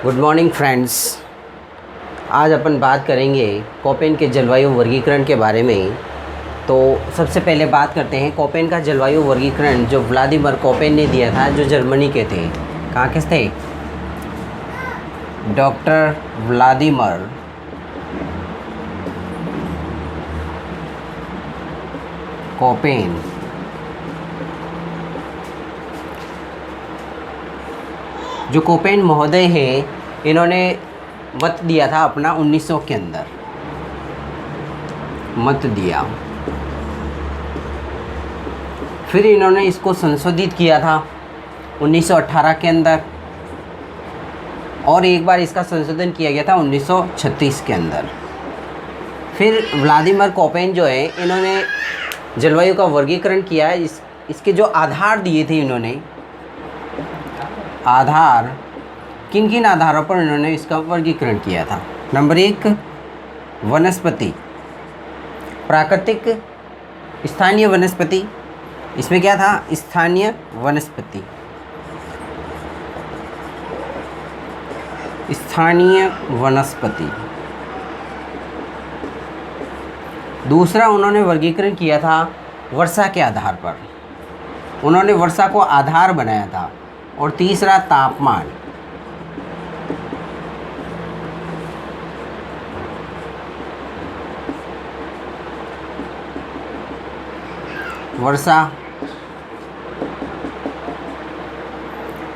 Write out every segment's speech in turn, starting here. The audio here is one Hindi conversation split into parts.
Good morning friends. आज अपन बात करेंगे कोपेन के जलवायु वर्गीकरण के बारे में। तो सबसे पहले बात करते हैं कोपेन का जलवायु वर्गीकरण जो व्लादिमीर कोपेन ने दिया था, जो जर्मनी के थे। कहाँ के थे? Doctor Vladimir Koppen. जो कोपेन महोदय हैं, इन्होंने मत दिया था अपना 1900 के अंदर मत दिया। फिर इन्होंने इसको संशोधित किया था 1918 के अंदर, और एक बार इसका संशोधन किया गया था 1936 के अंदर। फिर व्लादिमीर कोपेन जो है, इन्होंने जलवायु का वर्गीकरण किया है। इसके जो आधार दिए थे इन्होंने, आधार किन किन आधारों पर इन्होंने इसका वर्गीकरण किया था। नंबर 1, वनस्पति, प्राकृतिक स्थानीय वनस्पति। इसमें क्या था? स्थानीय वनस्पति, स्थानीय वनस्पति। दूसरा, उन्होंने वर्गीकरण किया था वर्षा के आधार पर, उन्होंने वर्षा को आधार बनाया था। और तीसरा, तापमान। वर्षा,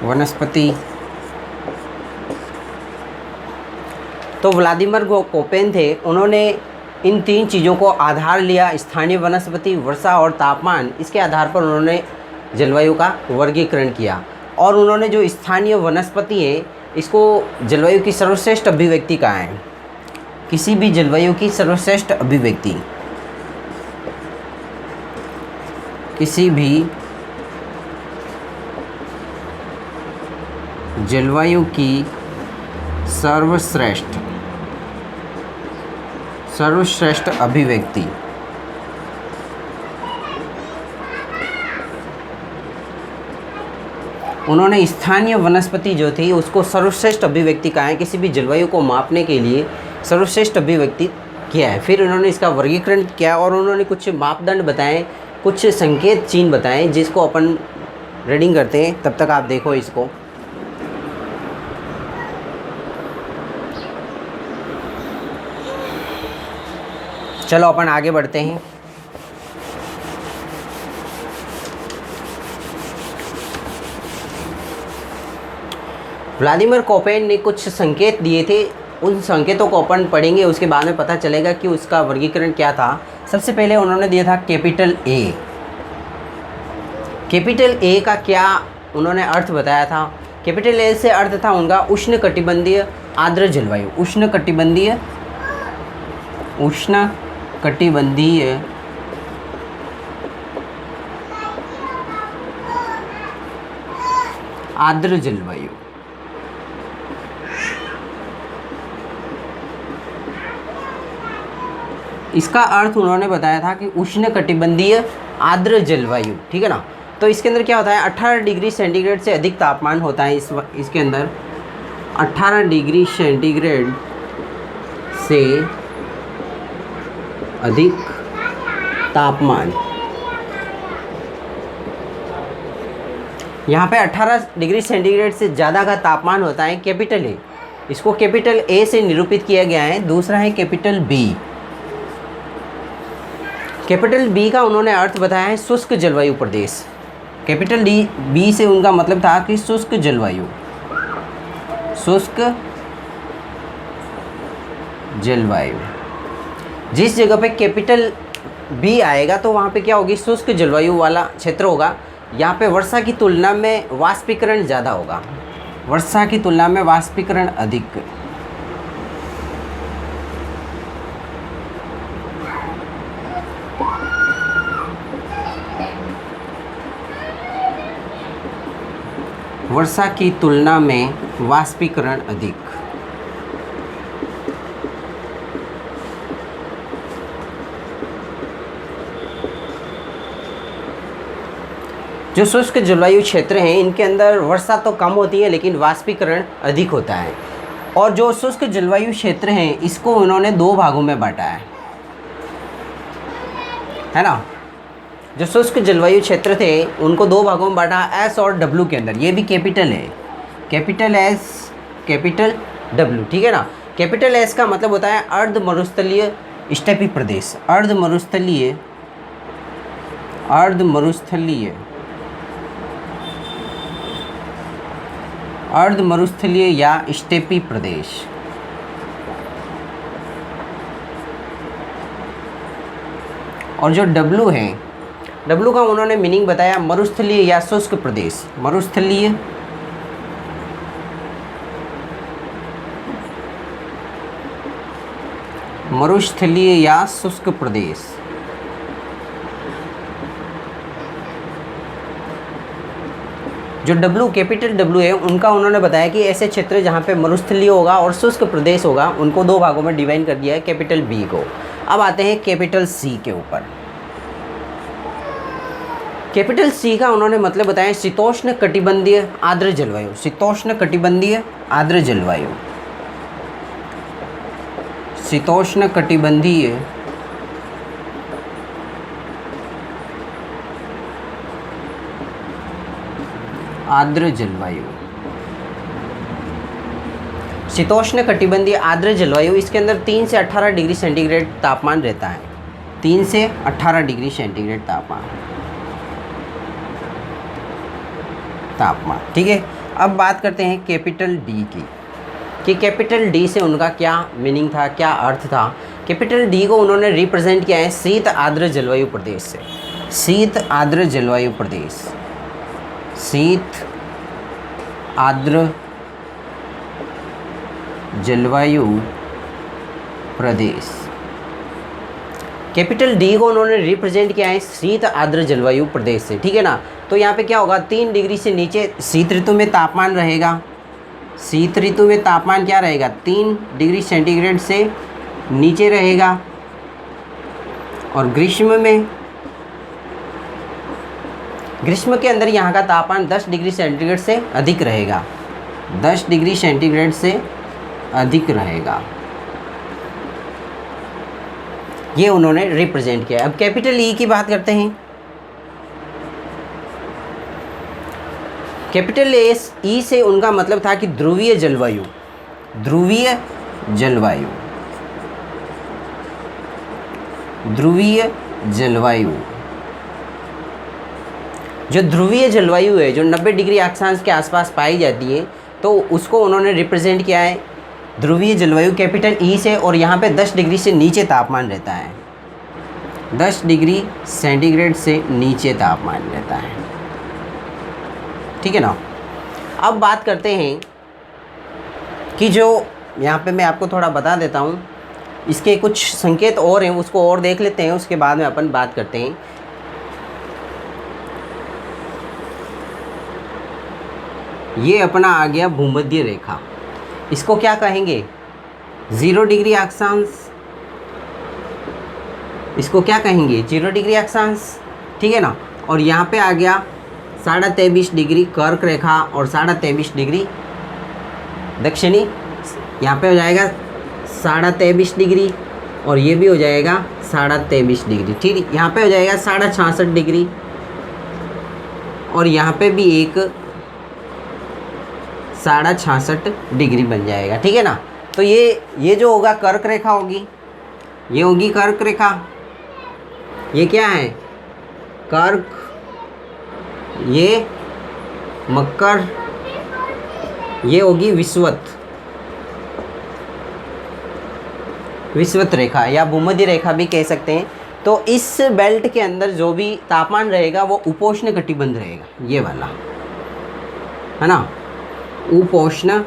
वनस्पति। तो व्लादिमीर कोपेन थे, उन्होंने इन तीन चीज़ों को आधार लिया, स्थानीय वनस्पति, वर्षा और तापमान। इसके आधार पर उन्होंने जलवायु का वर्गीकरण किया। और उन्होंने जो स्थानीय वनस्पति है, इसको जलवायु की सर्वश्रेष्ठ अभिव्यक्ति कहा है। किसी भी जलवायु की सर्वश्रेष्ठ अभिव्यक्ति, किसी भी जलवायु की सर्वश्रेष्ठ अभिव्यक्ति। उन्होंने स्थानीय वनस्पति जो थी उसको सर्वश्रेष्ठ अभिव्यक्ति कहा है। किसी भी जलवायु को मापने के लिए सर्वश्रेष्ठ अभिव्यक्ति किया है। फिर उन्होंने इसका वर्गीकरण किया और उन्होंने कुछ मापदंड बताए, कुछ संकेत चिन्ह बताए, जिसको अपन रीडिंग करते हैं। तब तक आप देखो इसको। चलो अपन आगे बढ़ते हैं। व्लादिमीर कोपेन ने कुछ संकेत दिए थे, उन संकेतों को अपन पढ़ेंगे, उसके बाद में पता चलेगा कि उसका वर्गीकरण क्या था। सबसे पहले उन्होंने दिया था कैपिटल ए। कैपिटल ए का क्या उन्होंने अर्थ बताया था? कैपिटल ए से अर्थ था उनका उष्णकटिबंधीय आर्द्र जलवायु। उष्णकटिबंधीय आर्द्र जलवायु। इसका अर्थ उन्होंने बताया था कि उष्णकटिबंधीय आर्द्र जलवायु, ठीक है ना। तो इसके अंदर क्या होता है? 18 डिग्री सेंटीग्रेड से अधिक तापमान होता है। इसके अंदर 18 डिग्री सेंटीग्रेड से अधिक तापमान। यहाँ पे 18 डिग्री सेंटीग्रेड से ज़्यादा का तापमान होता है, कैपिटल ए। इसको कैपिटल ए से निरूपित किया गया है। दूसरा है कैपिटल बी। कैपिटल बी का उन्होंने अर्थ बताया है शुष्क जलवायु प्रदेश। कैपिटल बी से उनका मतलब था कि शुष्क जलवायु, शुष्क जलवायु। जिस जगह पे कैपिटल बी आएगा तो वहाँ पे क्या होगी? शुष्क जलवायु वाला क्षेत्र होगा। यहाँ पे वर्षा की तुलना में वाष्पीकरण ज़्यादा होगा, वर्षा की तुलना में वाष्पीकरण अधिक। वर्षा की तुलना में वाष्पीकरण अधिक। जो शुष्क जलवायु क्षेत्र हैं इनके अंदर वर्षा तो कम होती है लेकिन वाष्पीकरण अधिक होता है। और जो शुष्क जलवायु क्षेत्र हैं इसको उन्होंने दो भागों में बांटा है ना। जो शुष्क जलवायु क्षेत्र थे उनको दो भागों में बांटा, एस और डब्ल्यू के अंदर। ये भी कैपिटल है, कैपिटल एस, कैपिटल डब्ल्यू, ठीक है ना। कैपिटल एस का मतलब होता है अर्ध मरुस्थलीय स्टेपी प्रदेश, अर्ध मरुस्थलीय, अर्ध मरुस्थलीय, अर्ध मरुस्थलीय या स्टेपी प्रदेश। और जो डब्लू है, डब्लू का उन्होंने मीनिंग बताया मरुस्थलीय या शुष्क प्रदेश, मरुस्थलीय मरुस्थलीय या शुष्क प्रदेश। जो डब्लू, कैपिटल डब्लू है, उनका उन्होंने बताया कि ऐसे क्षेत्र जहाँ पे मरुस्थलीय होगा और शुष्क प्रदेश होगा उनको दो भागों में डिवाइड कर दिया है, कैपिटल बी को। अब आते हैं कैपिटल सी के ऊपर। कैपिटल सी का उन्होंने मतलब बताया शीतोष्ण कटिबंधीय आर्द्र जलवायु, शीतोष्ण कटिबंधीय आर्द्र जलवायु, शीतोष्ण कटिबंधीय आर्द्र जलवायु। शीतोष्ण कटिबंधीय आर्द्र जलवायु, इसके अंदर 3 से 18 डिग्री सेंटीग्रेड तापमान रहता है, 3 से 18 डिग्री सेंटीग्रेड तापमान, ठीक है। अब बात करते हैं कैपिटल डी की, कि कैपिटल डी से उनका क्या मीनिंग था, क्या अर्थ था। कैपिटल डी को उन्होंने रिप्रेजेंट किया है शीत आर्द्र जलवायु प्रदेश से, शीत आर्द्र जलवायु प्रदेश, शीत आर्द्र जलवायु प्रदेश। कैपिटल डी को उन्होंने रिप्रेजेंट किया है शीत आर्द्र जलवायु प्रदेश से, ठीक है ना। तो यहाँ पे क्या होगा, 3 डिग्री से नीचे शीत ऋतु में तापमान रहेगा, शीत ऋतु में तापमान क्या रहेगा, 3 डिग्री सेंटीग्रेड से नीचे रहेगा। और ग्रीष्म के अंदर यहाँ का तापमान 10 डिग्री सेंटीग्रेड से अधिक रहेगा, 10 डिग्री सेंटीग्रेड से अधिक रहेगा। ये उन्होंने रिप्रेजेंट किया। अब कैपिटल ई की बात करते हैं। कैपिटल ई से उनका मतलब था कि ध्रुवीय जलवायु, ध्रुवीय जलवायु, ध्रुवीय जलवायु। जो ध्रुवीय जलवायु है, जो 90 डिग्री अक्षांश के आसपास पाई जाती है, तो उसको उन्होंने रिप्रेजेंट किया है ध्रुवीय जलवायु कैपिटल ई से। और यहाँ पे 10 डिग्री से नीचे तापमान रहता है, 10 डिग्री सेंटीग्रेड से नीचे तापमान रहता है, ठीक है ना। अब बात करते हैं कि जो यहाँ पे मैं आपको थोड़ा बता देता हूँ, इसके कुछ संकेत और हैं, उसको और देख लेते हैं, उसके बाद में अपन बात करते हैं। ये अपना आ गया भूमध्य रेखा, इसको क्या कहेंगे, 0 डिग्री अक्षांश, इसको क्या कहेंगे, 0 डिग्री अक्षांश, ठीक है ना। और यहाँ पे आ गया 23.5 डिग्री कर्क रेखा और 23.5 डिग्री दक्षिणी, यहाँ पे हो जाएगा 23.5 डिग्री और ये भी हो जाएगा 23.5 डिग्री, ठीक है। यहाँ पे हो जाएगा 66.5 डिग्री और यहाँ पे भी एक 66.5 डिग्री बन जाएगा, ठीक है ना। तो ये जो होगा कर्क रेखा होगी, ये होगी कर्क रेखा, ये क्या है कर्क, ये मकर, ये होगी विषुवत रेखा या भूमध्य रेखा भी कह सकते हैं। तो इस बेल्ट के अंदर जो भी तापमान रहेगा वो उपोष्ण कटिबंध रहेगा, ये वाला है ना, उपोष्ण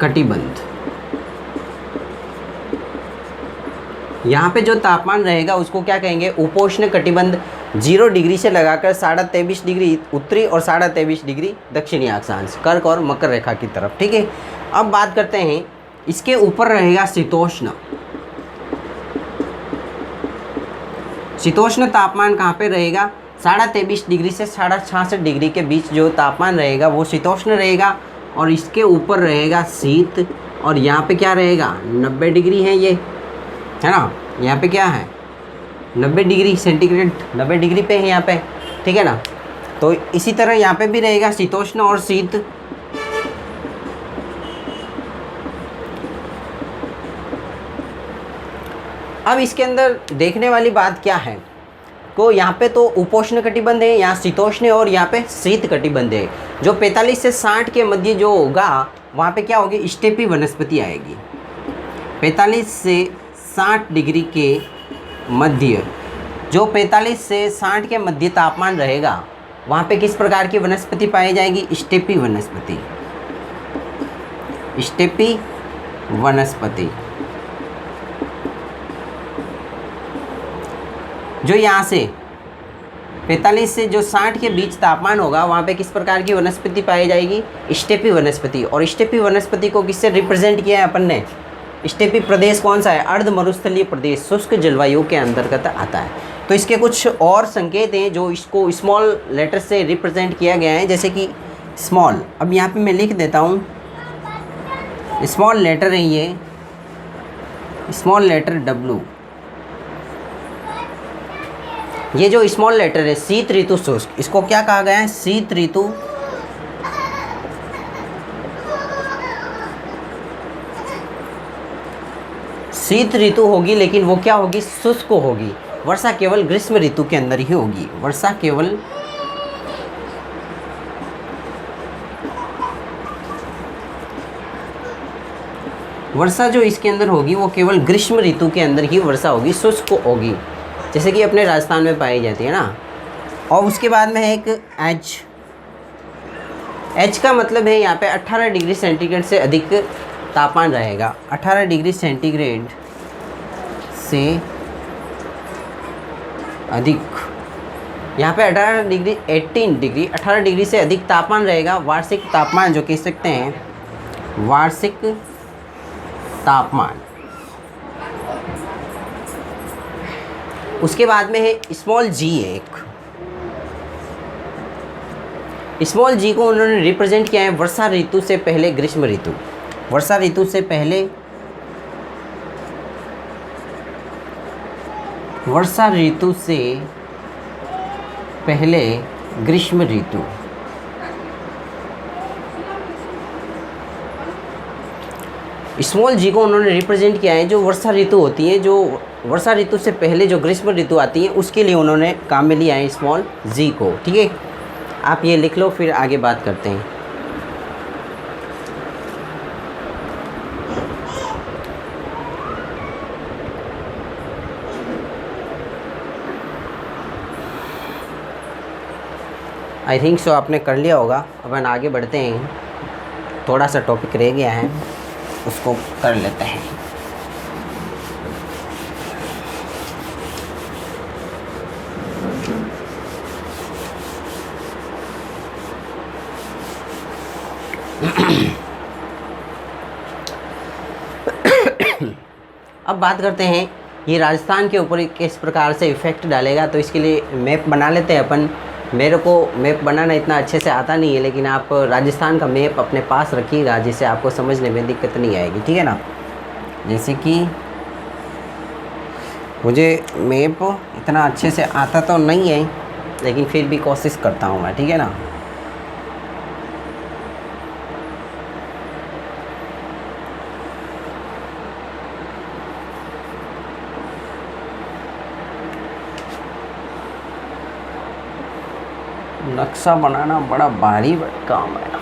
कटिबंध। यहाँ पे जो तापमान रहेगा उसको क्या कहेंगे, उपोष्ण कटिबंध। 0 डिग्री से लगाकर 23.5 डिग्री उत्तरी और 23.5 डिग्री दक्षिणी अक्षांश, कर्क और मकर रेखा की तरफ, ठीक है। अब बात करते हैं, इसके ऊपर रहेगा शीतोष्ण। शीतोष्ण तापमान कहाँ पे रहेगा, 23.5 डिग्री से 66.5 डिग्री के बीच जो तापमान रहेगा वो शीतोष्ण रहेगा। और इसके ऊपर रहेगा शीत, और यहाँ पे क्या रहेगा 90 डिग्री है ये, है ना। यहाँ पे क्या है 90 डिग्री सेंटीग्रेड, 90 डिग्री पे है यहाँ पे, ठीक है ना। तो इसी तरह यहाँ पे भी रहेगा शीतोष्ण और शीत। अब इसके अंदर देखने वाली बात क्या है, को यहाँ पे तो उपोष्ण कटिबंध है, यहाँ शीतोष्ण और यहाँ पे शीत कटिबंध है। जो 45 से 60 के मध्य जो होगा वहाँ पे क्या होगी, स्टेपी वनस्पति आएगी। 45 से 60 डिग्री के मध्य, जो 45 से 60 के मध्य तापमान रहेगा वहाँ पे किस प्रकार की वनस्पति पाई जाएगी, स्टेपी वनस्पति, स्टेपी वनस्पति। जो यहाँ से 45 से जो 60 के बीच तापमान होगा वहाँ पे किस प्रकार की वनस्पति पाई जाएगी, स्टेपी वनस्पति। और स्टेपी वनस्पति को किससे रिप्रेजेंट किया है अपन ने, स्टेपी प्रदेश कौन सा है, अर्ध मरुस्थलीय प्रदेश, शुष्क जलवायु के अंतर्गत आता है। तो इसके कुछ और संकेत हैं जो इसको स्मॉल लेटर से रिप्रेजेंट किया गया है, जैसे कि स्मॉल, अब यहाँ पे मैं लिख देता हूँ, स्मॉल लेटर है ये, स्मॉल लेटर W। ये जो स्मॉल लेटर है शीत ऋतु शुष्क, इसको क्या कहा गया है, शीत ऋतु शीत ऋतु होगी, लेकिन वो क्या होगी, शुष्क होगी। वर्षा केवल ग्रीष्म ऋतु के अंदर ही होगी, वर्षा केवल वर्षा जो इसके अंदर होगी वो केवल ग्रीष्म ऋतु के अंदर ही वर्षा होगी, शुष्क होगी, जैसे कि अपने राजस्थान में पाई जाती है ना। और उसके बाद में है एक एच का मतलब है यहाँ पे 18 डिग्री सेंटीग्रेड से अधिक तापमान रहेगा, 18 डिग्री सेंटीग्रेड से अधिक, यहाँ पे 18 डिग्री 18 डिग्री से अधिक तापमान रहेगा। वार्षिक तापमान जो कह सकते हैं, वार्षिक तापमान। उसके बाद में है स्मॉल जी, एक स्मॉल जी को उन्होंने रिप्रेजेंट किया है वर्षा ऋतु से पहले ग्रीष्म ऋतु, वर्षा ऋतु से पहले, वर्षा ऋतु से पहले ग्रीष्म ऋतु। स्मॉल जी को उन्होंने रिप्रेजेंट किया है जो वर्षा ऋतु होती है, जो वर्षा ऋतु से पहले जो ग्रीष्म ऋतु आती है उसके लिए उन्होंने काम में लिया है स्मॉल जी को, ठीक है। आप ये लिख लो, फिर आगे बात करते हैं। आई थिंक सो आपने कर लिया होगा। अपन आगे बढ़ते हैं, थोड़ा सा टॉपिक रह गया है उसको कर लेते हैं। अब बात करते हैं ये राजस्थान के ऊपर किस प्रकार से इफ़ेक्ट डालेगा, तो इसके लिए मैप बना लेते हैं अपन। मेरे को मैप बनाना इतना अच्छे से आता नहीं है, लेकिन आप राजस्थान का मैप अपने पास रखिएगा जिससे आपको समझने में दिक्कत नहीं आएगी, ठीक है ना। जैसे कि मुझे मैप इतना अच्छे से आता तो नहीं है, लेकिन फिर भी कोशिश करता हूँ मैं, ठीक है ना। नक्शा बनाना बड़ा भारी काम है।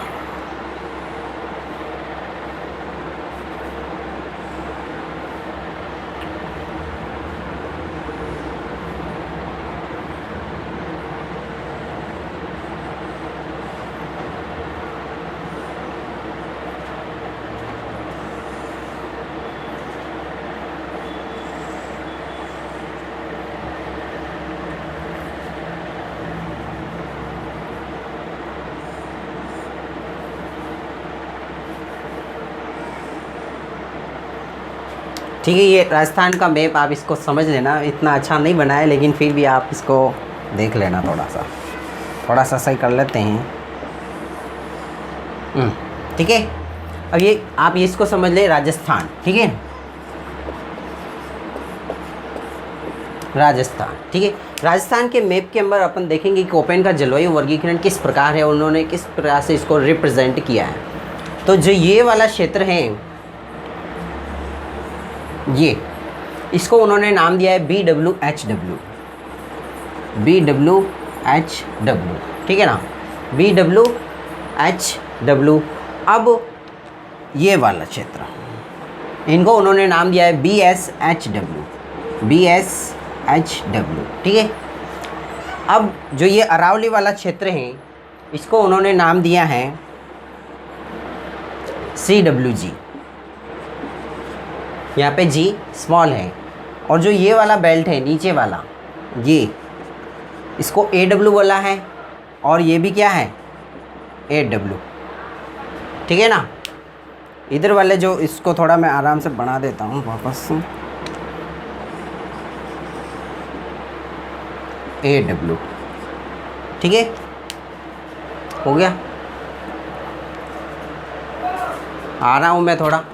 ठीक है, ये राजस्थान का मैप आप इसको समझ लेना, इतना अच्छा नहीं बना है, लेकिन फिर भी आप इसको देख लेना, थोड़ा सा सही कर लेते हैं। ठीक है। अब ये आप ये इसको समझ ले, राजस्थान, ठीक है, राजस्थान, ठीक है। राजस्थान के मैप के अंदर अपन देखेंगे कि कोपेन का जलवायु वर्गीकरण किस प्रकार है, उन्होंने किस प्रकार से इसको रिप्रेजेंट किया है। तो जो ये वाला क्षेत्र है, ये इसको उन्होंने नाम दिया है BWHW, BWHW, ठीक है ना, BWHW। अब ये वाला क्षेत्र, इनको उन्होंने नाम दिया है BSHW, BSHW, ठीक है। अब जो ये अरावली वाला क्षेत्र है, इसको उन्होंने नाम दिया है CWG, यहाँ पे G स्मॉल है। और जो ये वाला बेल्ट है नीचे वाला, ये इसको AW बोला है, और ये भी क्या है, AW, ठीक है ना। इधर वाले जो, इसको थोड़ा मैं आराम से बना देता हूँ वापस, AW, ठीक है, हो गया। आ रहा हूँ मैं थोड़ा।